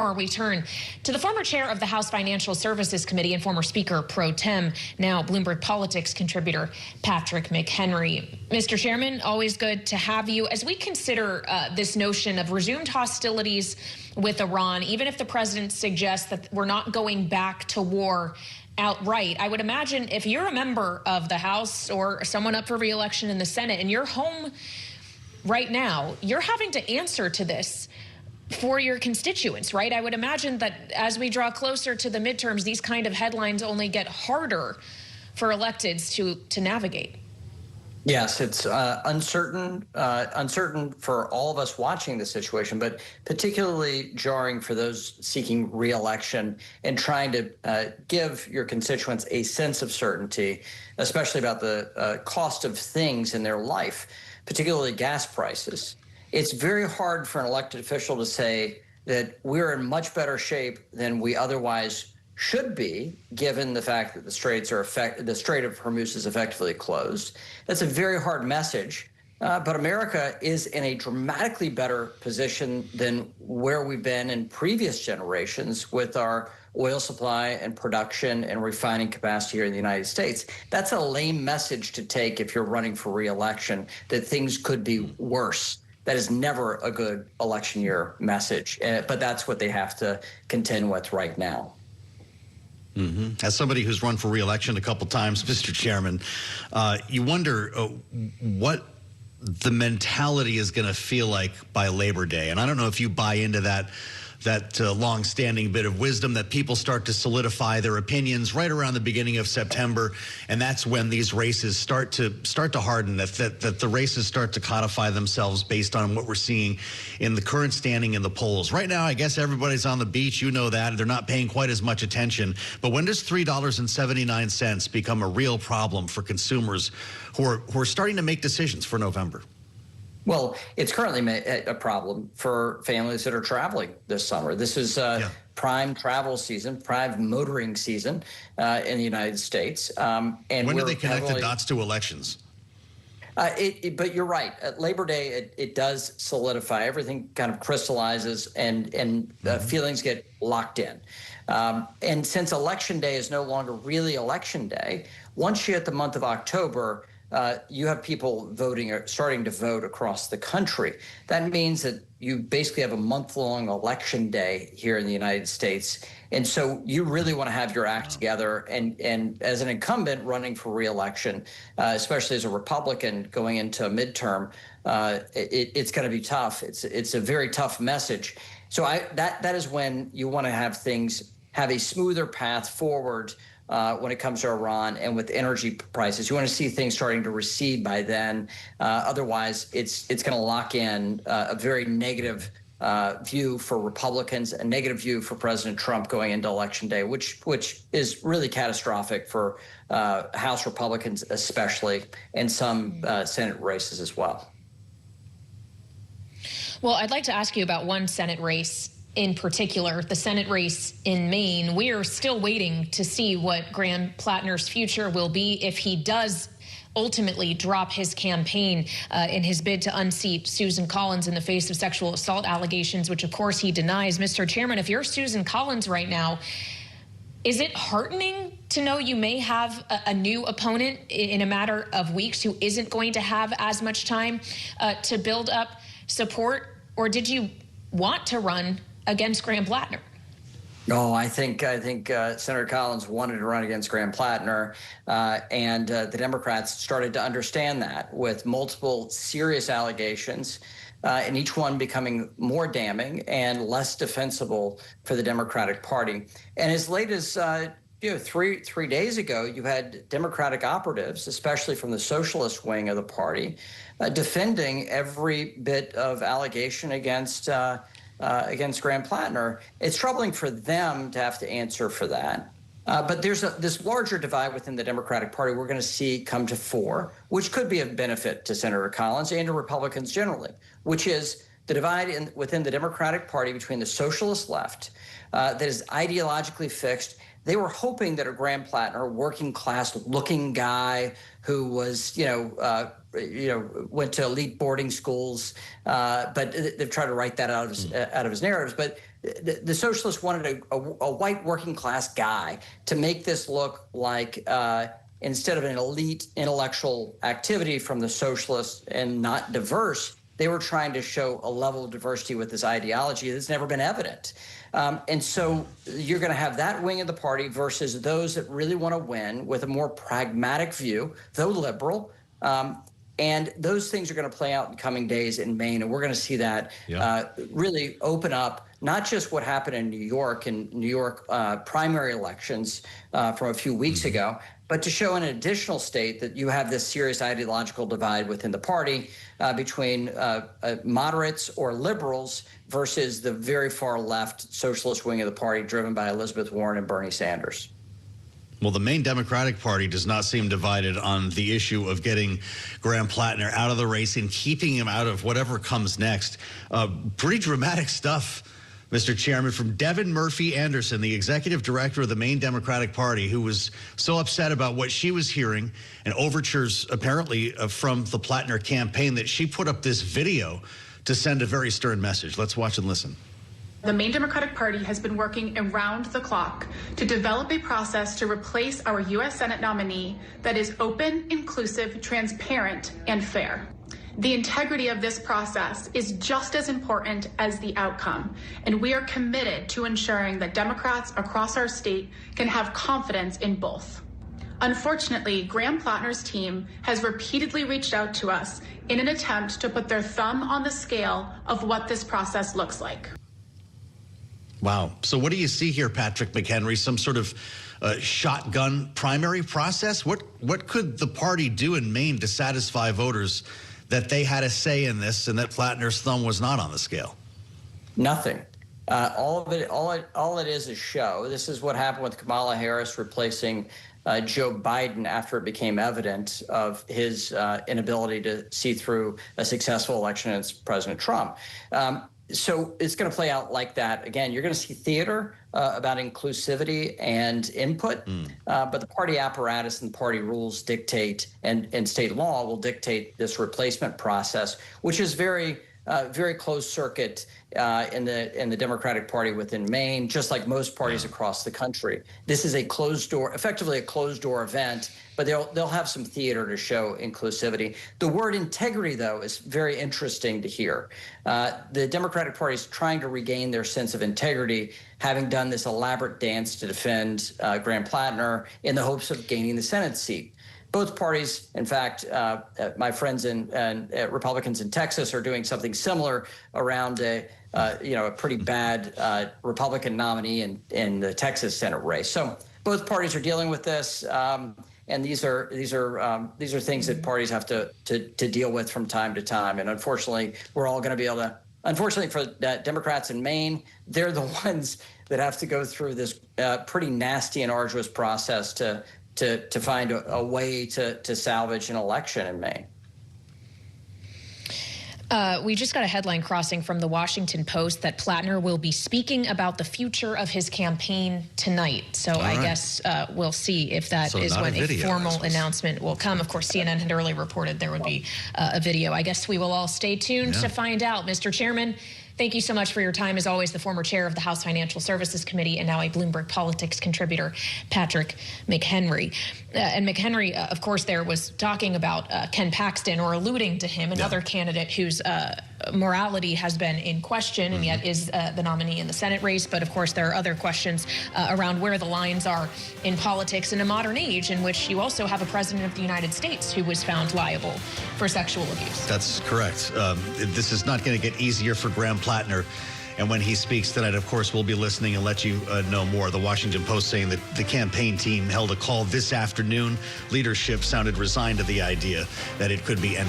We turn to the former chair of the House Financial Services Committee and former Speaker pro tem, now Bloomberg Politics contributor, Patrick McHenry. Mr. Chairman, always good to have you. As we consider this notion of resumed hostilities with Iran, even if the president suggests that we're not going back to war outright, I would imagine if you're a member of the House or someone up for re-election in the Senate and you're home right now, you're having to answer to this for your constituents, right? I would imagine that as we draw closer to the midterms, these kind of headlines only get harder for electeds to navigate. Yes, it's uncertain for all of us watching the situation, but particularly jarring for those seeking re-election and trying to give your constituents a sense of certainty, especially about the cost of things in their life, particularly gas prices. It's very hard for an elected official to say that we're in much better shape than we otherwise should be, given the fact that the Strait of Hormuz is effectively closed. That's a very hard message. But America is in a dramatically better position than where we've been in previous generations with our oil supply and production and refining capacity here in the United States. That's a lame message to take if you're running for re-election, that things could be worse. That is never a good election year message, but that's what they have to contend with right now. Mm-hmm. As somebody who's run for re-election a couple times, Mr. Chairman, you wonder what the mentality is going to feel like by Labor Day. And I don't know if you buy into that long-standing bit of wisdom that people start to solidify their opinions right around the beginning of September, and that's when these races start to harden, that the races start to codify themselves based on what we're seeing in the current standing in the polls. Right now, I guess everybody's on the beach, you know that, they're not paying quite as much attention, but when does $3.79 become a real problem for consumers who are starting to make decisions for November? Well, it's currently a problem for families that are traveling this summer. This is prime travel season, prime motoring season in the United States. And when do they connect the dots to elections? But you're right. At Labor Day, it does solidify. Everything kind of crystallizes and feelings get locked in. And since Election Day is no longer really Election Day, once you hit the month of October, you have people voting or starting to vote across the country. That means that you basically have a month-long election day here in the United States. And so you really want to have your act together. And as an incumbent running for re-election, especially as a Republican going into a midterm, it's going to be tough. It's a very tough message. So that is when you want to have things have a smoother path forward when it comes to Iran and with energy prices. You want to see things starting to recede by then. Otherwise, it's going to lock in a very negative view for Republicans, a negative view for President Trump going into Election Day, which is really catastrophic for House Republicans especially, and some Senate races as well. Well, I'd like to ask you about one Senate race in particular, the Senate race in Maine. We are still waiting to see what Graham Plattner's future will be if he does ultimately drop his campaign in his bid to unseat Susan Collins in the face of sexual assault allegations, which of course he denies. Mr. Chairman, if you're Susan Collins right now, is it heartening to know you may have a new opponent in a matter of weeks who isn't going to have as much time to build up support? Or did you want to run against Graham Plattner? No, I think Senator Collins wanted to run against Graham Plattner, and the Democrats started to understand that with multiple serious allegations, and each one becoming more damning and less defensible for the Democratic Party. And as late as three days ago, you had Democratic operatives, especially from the socialist wing of the party, defending every bit of allegation against Graham Plattner. It's troubling for them to have to answer for that. But there's this larger divide within the Democratic Party we're going to see come to fore, which could be of benefit to Senator Collins and to Republicans generally, which is the divide within the Democratic Party between the socialist left that is ideologically fixed. They were hoping that a Graham Plattner, working class looking guy who was, went to elite boarding schools, but they've tried to write that out of his narratives. But the socialists wanted a white working class guy to make this look like instead of an elite intellectual activity from the socialists and not diverse, they were trying to show a level of diversity with this ideology that's never been evident. And so you're going to have that wing of the party versus those that really want to win with a more pragmatic view, though liberal. And those things are going to play out in coming days in Maine. And we're going to see that really open up not just what happened in New York primary elections from a few weeks ago, but to show in an additional state that you have this serious ideological divide within the party between moderates or liberals versus the very far left socialist wing of the party driven by Elizabeth Warren and Bernie Sanders. Well, the Maine Democratic Party does not seem divided on the issue of getting Graham Plattner out of the race and keeping him out of whatever comes next. Pretty dramatic stuff, Mr. Chairman, from Devin Murphy Anderson, the executive director of the Maine Democratic Party, who was so upset about what she was hearing and overtures apparently from the Plattner campaign that she put up this video to send a very stern message. Let's watch and listen. The Maine Democratic Party has been working around the clock to develop a process to replace our U.S. Senate nominee that is open, inclusive, transparent, and fair. The integrity of this process is just as important as the outcome, and we are committed to ensuring that Democrats across our state can have confidence in both. Unfortunately, Graham Plattner's team has repeatedly reached out to us in an attempt to put their thumb on the scale of what this process looks like. Wow. So what do you see here, Patrick McHenry? Some sort of shotgun primary process? What could the party do in Maine to satisfy voters that they had a say in this and that Plattner's thumb was not on the scale? Nothing. All it is a show. This is what happened with Kamala Harris replacing Joe Biden after it became evident of his inability to see through a successful election against President Trump. So it's going to play out like that. Again, you're going to see theater about inclusivity and input, but the party apparatus and party rules dictate, and state law will dictate this replacement process, which is very closed circuit in the Democratic Party within Maine, just like most parties across the country. This is effectively a closed door event, but they'll have some theater to show inclusivity. The word integrity, though, is very interesting to hear. The Democratic Party is trying to regain their sense of integrity, having done this elaborate dance to defend Graham Plattner in the hopes of gaining the Senate seat. Both parties, in fact, my friends and Republicans in Texas are doing something similar around a pretty bad Republican nominee in the Texas Senate race. So both parties are dealing with this, and these are things that parties have to deal with from time to time. And unfortunately, we're all going to be able to. Unfortunately for Democrats in Maine, they're the ones that have to go through this pretty nasty and arduous process to find a way to salvage an election in Maine. We just got a headline crossing from the Washington Post that Plattner will be speaking about the future of his campaign tonight. So I guess we'll see if that is when a formal announcement will come. Of course, CNN had earlier reported there would be a video. I guess we will all stay tuned to find out. Mr. Chairman, thank you so much for your time. As always, the former chair of the House Financial Services Committee and now a Bloomberg Politics contributor, Patrick McHenry. And McHenry, of course, there was talking about Ken Paxton, or alluding to him, another candidate whose morality has been in question and yet is the nominee in the Senate race. But of course, there are other questions around where the lines are in politics in a modern age in which you also have a president of the United States who was found liable for sexual abuse. That's correct. This is not going to get easier for Graham Plattner. And when he speaks tonight, of course, we'll be listening and let you know more. The Washington Post saying that the campaign team held a call this afternoon. Leadership sounded resigned to the idea that it could be ending.